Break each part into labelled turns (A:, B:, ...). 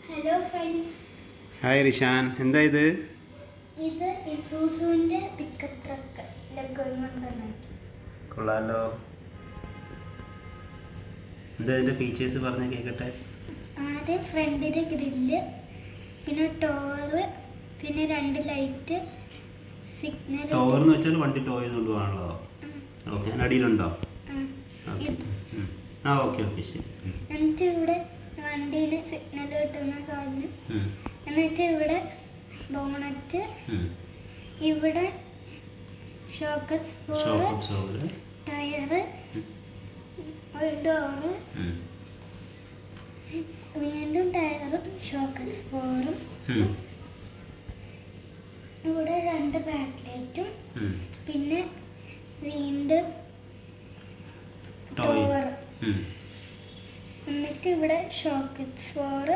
A: Hello friends.
B: Hi Rishan, എന്താ ഇത്?
A: ഇത് ഇസൂസുവിന്റെ പിക്കപ്പ് ട്രക്ക് ലഗോയുണ്ടാക്കി.
B: കൊള്ളാലോ. എന്താ ഇതിന്റെ ഫീച്ചേഴ്സ് പറഞ്ഞ് കേൾക്കട്ടെ.
A: ആദ്യം ഫ്രണ്ടിലെ ഗ്രില്ല്, പിന്നെ ടോറ്, പിന്നെ 2 ലൈറ്റ്, സിഗ്നൽ.
B: ടോർ എന്ന് വെച്ചാൽ വണ്ടി ടോ ചെയ്ത് കൊണ്ടുപോകാനുള്ളതോ? ഓക്കെ, ഞാൻ അടിയിലുണ്ടോ? ആ ഓക്കെ ഓക്കെ ശരി.
A: എന്നിട്ട് ഇവിടെ വണ്ടിയിൽ സിഗ്നൽ കിട്ടുന്ന സാധനം. എന്നിട്ട് ഇവിടെ ബോണറ്റ്, ഇവിടെ ഷോക്ക് അബ്സോർബർ, ടയറ്, ഒരു ഡോറ്, വീണ്ടും ടയറും ഷോക്ക് അബ്സോർബറും, ഇവിടെ 2 ബാക്ക് ലൈറ്റും, പിന്നെ വീണ്ടും ഡോർ. എന്നിട്ട് ഇവിടെ ഷോക്ക് അബ്സോർബർ,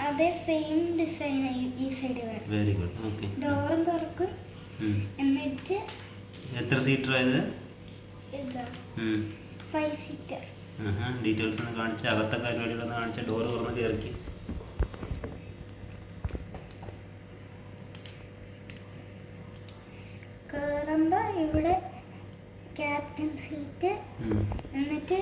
A: അതേ സെയിം ഡിസൈൻ ഈ സൈഡ് വേണം.
B: Very good. ഓക്കേ,
A: ഡോറും തുറക്കും. എന്നിട്ട്
B: എത്ര സീറ്റർ ആയത്?
A: ഇതാ 5 സീറ്റർ.
B: ഡീറ്റെയിൽസ് ഒന്ന് കാണിച്ച്, അകത്തെ പരിപാടികളൊന്ന് കാണിച്ച. ഡോർ തുറന്ന് കയറിക്ക്.
A: കയറുമ്പോ ഇവിടെ ക്യാപ്റ്റൻ സീറ്റ്. എന്നിട്ട്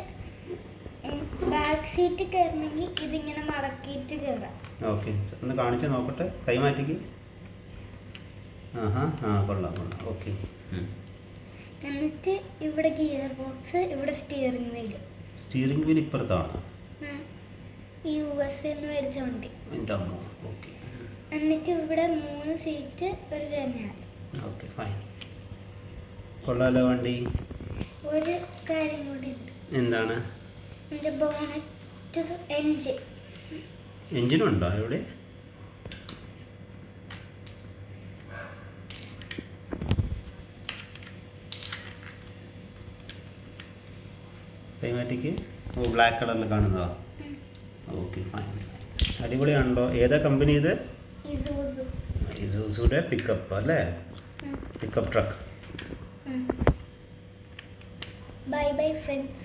A: ബാക്ക് സീറ്റ് കയറണമെങ്കിൽ ഇതിങ്ങനെ മടക്കിയിട്ട് കയറാം.
B: ഓക്കെ, ഒന്ന് കാണിച്ച് നോക്കട്ടെ. കൈ മാറ്റിക്ക്. കൊള്ളാം കൊള്ളാം. ഓക്കെ.
A: എന്നിട്ട് ഇവിടെ ഗിയർ ബോക്സ്, ഇവിടെ സ്റ്റിയറിംഗ് വീല്.
B: സ്റ്റിയറിംഗ് വീൽ ഇപ്പുറത്താണ്.
A: US മേടിച്ച വണ്ടി.
B: എൻ്റെ അമ്മ. ഓക്കെ.
A: എന്നിട്ട് ഇവിടെ 3 സീറ്റ്, ഒരു ജനൽ.
B: Okay fine. കൊള്ളാലോ വണ്ടി.
A: ഒരു കാര്യം കൂടി ഉണ്ട്.
B: എന്താണ്?
A: എൻ്റെ ബോണറ്റ് എൻജിൻ.
B: എൻജിനുണ്ടോ ഇവിടെ? കൈമാറ്റിക്ക്. ഓ, ബ്ലാക്ക് കളറിൽ കാണുന്നതാ. Okay fine. അടിപൊളിയാണല്ലോ. ഏതാ കമ്പനി ഇത്? ഇസൂസുയുടെ പിക്കപ്പ് അല്ലേ? Pickup truck.
A: Bye bye friends.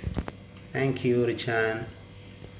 B: Thank you, Richan.